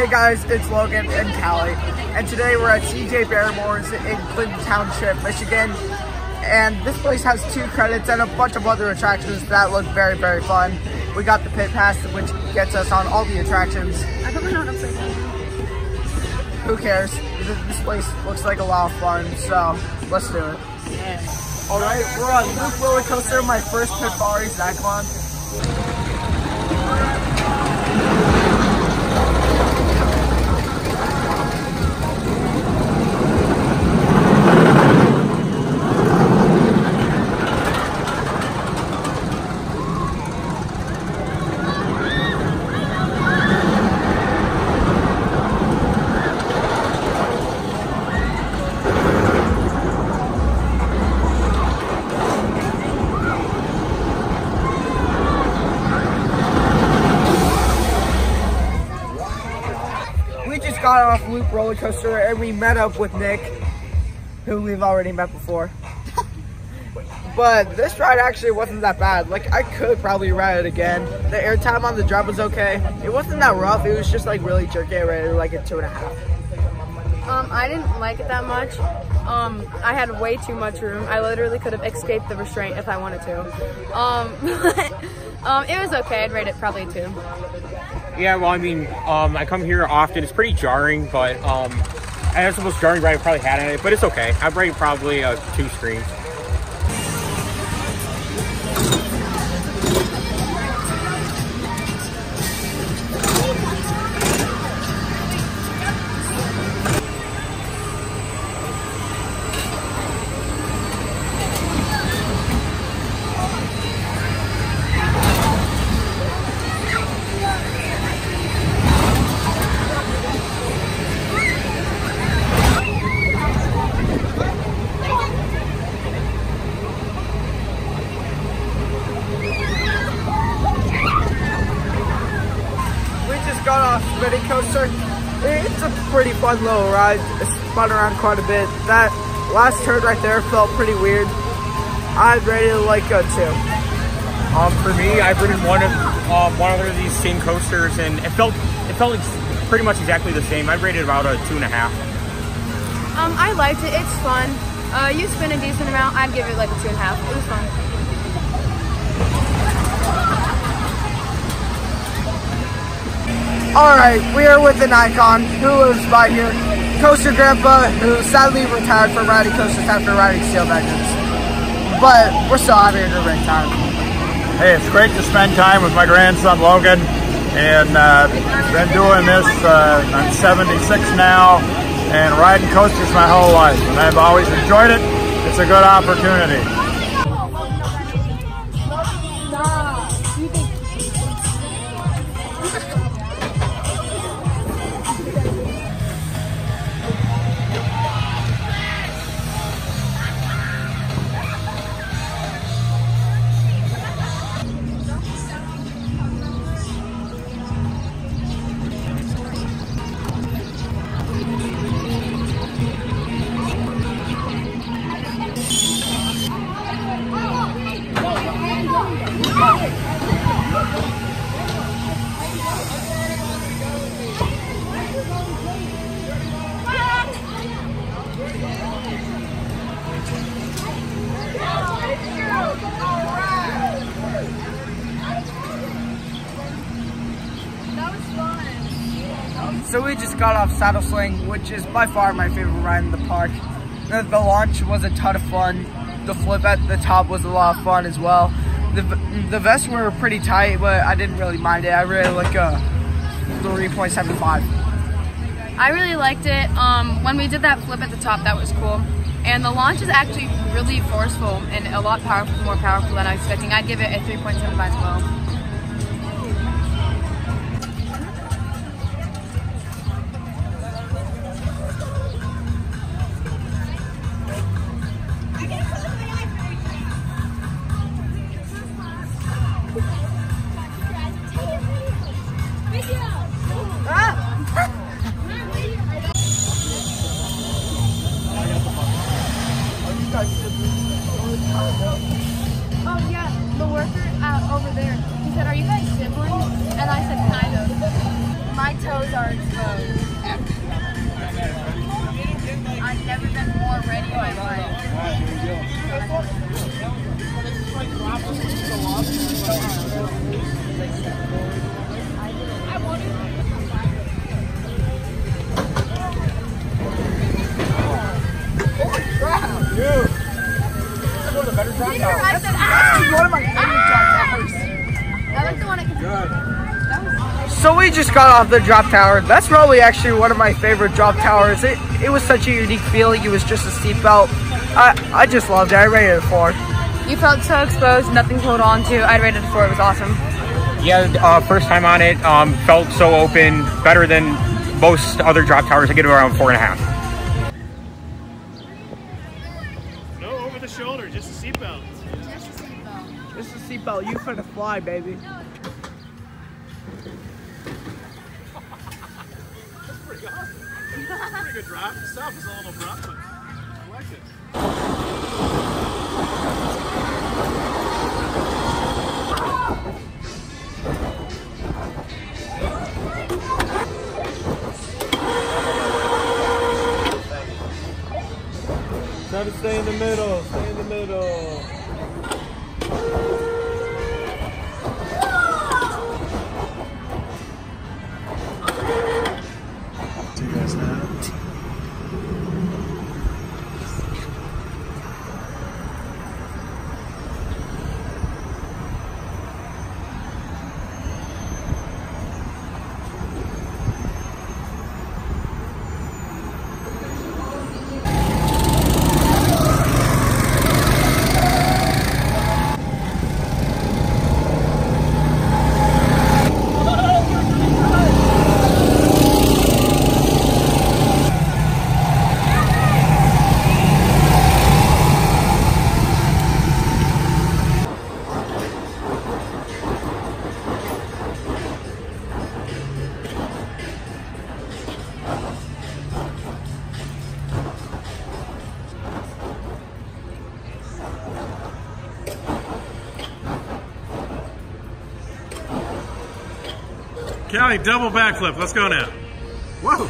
Hey guys, it's Logan and Callie, and today we're at Barrymores in Clinton Township, Michigan. And this place has 2 credits and a bunch of other attractions that look very, very fun. We got the pit pass, which gets us on all the attractions. I put my note upside down. Who cares? This place looks like a lot of fun, so let's do it. Yeah. Alright, we're on Loop Roller Coaster, my first pit bar, Zach on. Got off Loop Roller Coaster and we met up with Nick, who we've already met before. But this ride actually wasn't that bad. Like, I could probably ride it again. The airtime on the drop was okay. It wasn't that rough. It was just like really jerky. I rated like a 2.5. I didn't like it that much. I had way too much room. I literally could have escaped the restraint if I wanted to. It was okay. I'd rate it probably a 2. Yeah, well, I mean, I come here often. It's pretty jarring, but that's the most jarring ride I've probably had in it, but it's okay. I'd rate probably a 2 screens. Got off spinning coaster. It's a pretty fun little ride. It spun around quite a bit. That last turn right there felt pretty weird. I'd rate it like a 2. For me, I've ridden one of these same coasters, and it felt like pretty much exactly the same. I'd rate it about a 2.5. I liked it. It's fun. You spin a decent amount. I'd give it like a 2.5. It was fun. Alright, we are with an icon who lives by here, Coaster Grandpa, who sadly retired from riding coasters after riding steel engines. But we're still having a great time. Hey, it's great to spend time with my grandson Logan, and been doing this, I'm 76 now, and riding coasters my whole life, and I've always enjoyed it. It's a good opportunity. So we just got off Saddle Sling, which is by far my favorite ride in the park. The launch was a ton of fun. The flip at the top was a lot of fun as well. The vests were pretty tight, but I didn't really mind it. I really like a 3.75. I really liked it. When we did that flip at the top, that was cool. And the launch is actually really forceful and a lot more powerful than I was expecting. I'd give it a 3.75 as well. Oh yeah, the worker over there, he said, "Are you guys siblings?" And I said, "Kind of." My toes are exposed. I've never been more ready in my life. So we just got off the drop tower. That's probably actually one of my favorite drop towers. It was such a unique feeling. It was just a seatbelt. I just loved it. I rated it 4. You felt so exposed, nothing to hold on to. I rated it 4. It was awesome. Yeah, first time on it, felt so open, better than most other drop towers. I get around 4.5. No over the shoulder, just a seatbelt. Just a seatbelt. You finna fly, baby. That's pretty awesome. Pretty good drop. The stop is a little abrupt, but I like it. Try to stay in the middle, stay in the middle. See you guys now. Callie, double backflip. Let's go now. Whoa.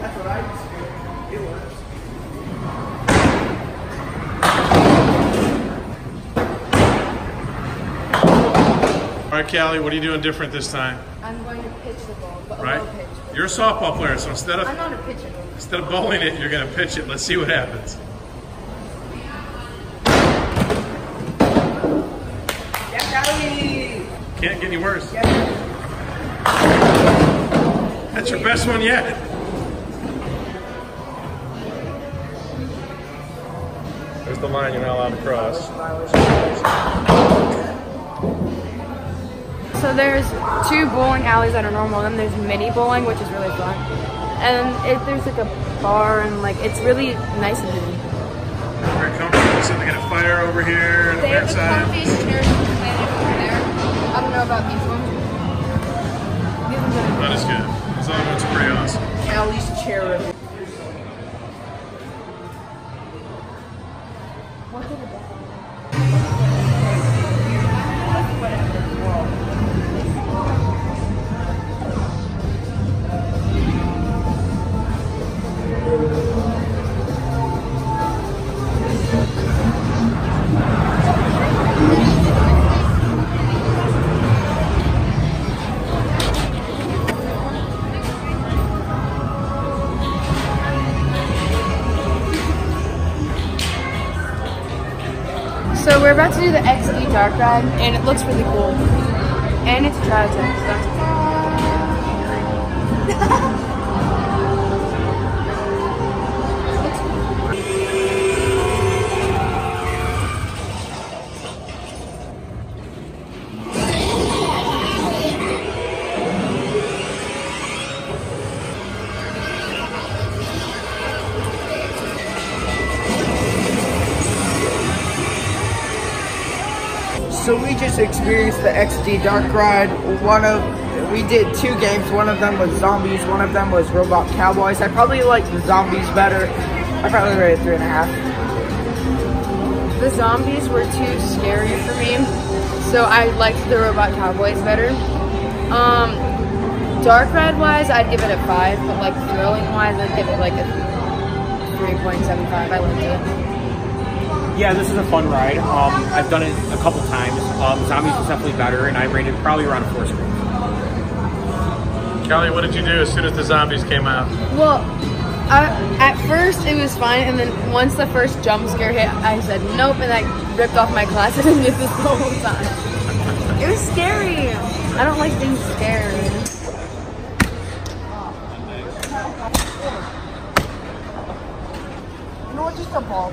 That's what I just did. It works. All right, Callie, what are you doing different this time? I'm going to pitch the ball, but Right? a low pitch. You're a softball player, so instead I'm not a of pitcher. bowling it, you're going to pitch it. Let's see what happens. Yeah, Callie! Can't get any worse. Yeah. That's your best one yet. There's the line you're not allowed to cross. So there's 2 bowling alleys that are normal, and then there's mini bowling, which is really fun. And there's like a bar, and like it's really nice and hidden. Very comfortable. So they got a fire over here on They have that the side. comfy chairs planted over there. I don't know about these ones. These ones are That is good. Those other ones are pretty awesome. Callie's chair. So we're about to do the XD dark ride, and it looks really cool. And it's a trout tank, so that's So we just experienced the XD Dark Ride. We did 2 games. One of them was zombies. One of them was robot cowboys. I probably like the zombies better. I probably rate it 3.5. The zombies were too scary for me, so I liked the robot cowboys better. Dark ride wise, I'd give it a 5, but like thrilling wise, I'd give it like a 3.75. I liked it. Yeah, this is a fun ride. I've done it a couple times. Zombies was definitely better, and I rated probably around a 4 score. Kelly, what did you do as soon as the zombies came out? Well, at first it was fine, and then once the first jump scare hit, I said nope, and I ripped off my glasses and did this the whole time. It was scary. I don't like being scared. You know what? Just a ball.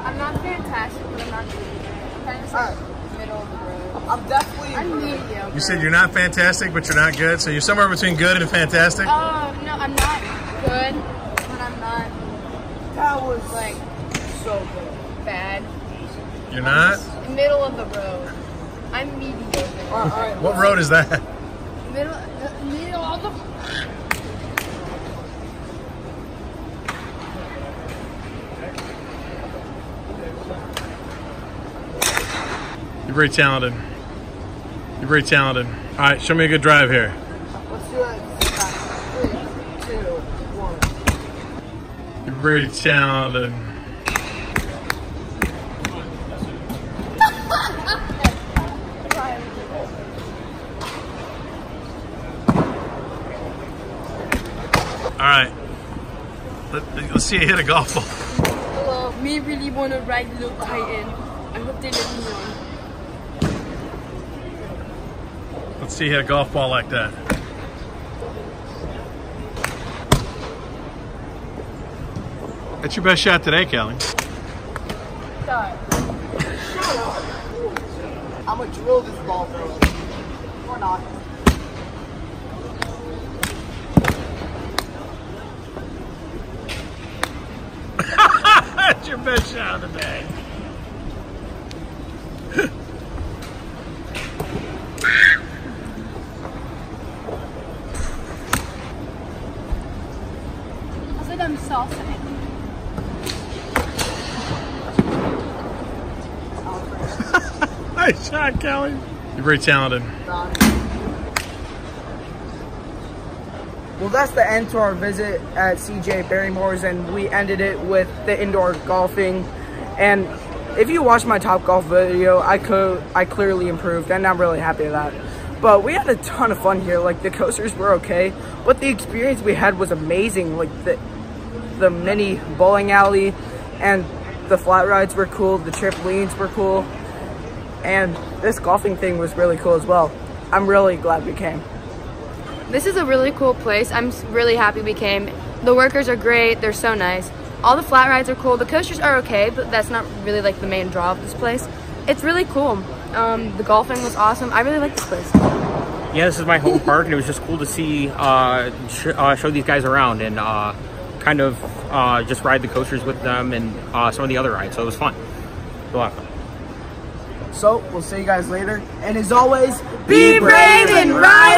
I'm not fantastic, but I'm not good. Kind of like middle of the road. I'm definitely. I'm medium. You said you're not fantastic, but you're not good. So you're somewhere between good and fantastic. No, I'm not good, but I'm not That was like so good. bad. You're not? Middle of the road. I'm mediocre. All right. What road is that? Middle of the. You're very talented. You're very talented. All right, show me a good drive here. Let's do it. 3, 2, 1. You're very talented. All right. Let's see you hit a golf ball. Hello, me really want to ride Little Titan. I hope they let me on. Let's see you hit a golf ball like that. That's your best shot today, Kelly. Sorry. I'm gonna drill this ball, bro. Or not. That's your best shot of the day. I said I'm saucing it. Nice shot, Kelly. You're very talented. Well, that's the end to our visit at CJ Barrymores, and we ended it with the indoor golfing. And if you watch my Top Golf video, I clearly improved, and I'm really happy with that. But we had a ton of fun here. Like, the coasters were okay, but the experience we had was amazing. Like, the mini bowling alley and the flat rides were cool, the trampolines were cool, and this golfing thing was really cool as well. I'm really glad we came. This is a really cool place. I'm really happy we came. The workers are great. They're so nice. All the flat rides are cool. The coasters are okay, but that's not really like the main draw of this place. It's really cool. The golfing was awesome. I really like this place. Yeah, this is my home park, and it was just cool to see, show these guys around and kind of just ride the coasters with them and some of the other rides. So it was fun. It was a lot of fun. So, we'll see you guys later. And as always, be brave and ride!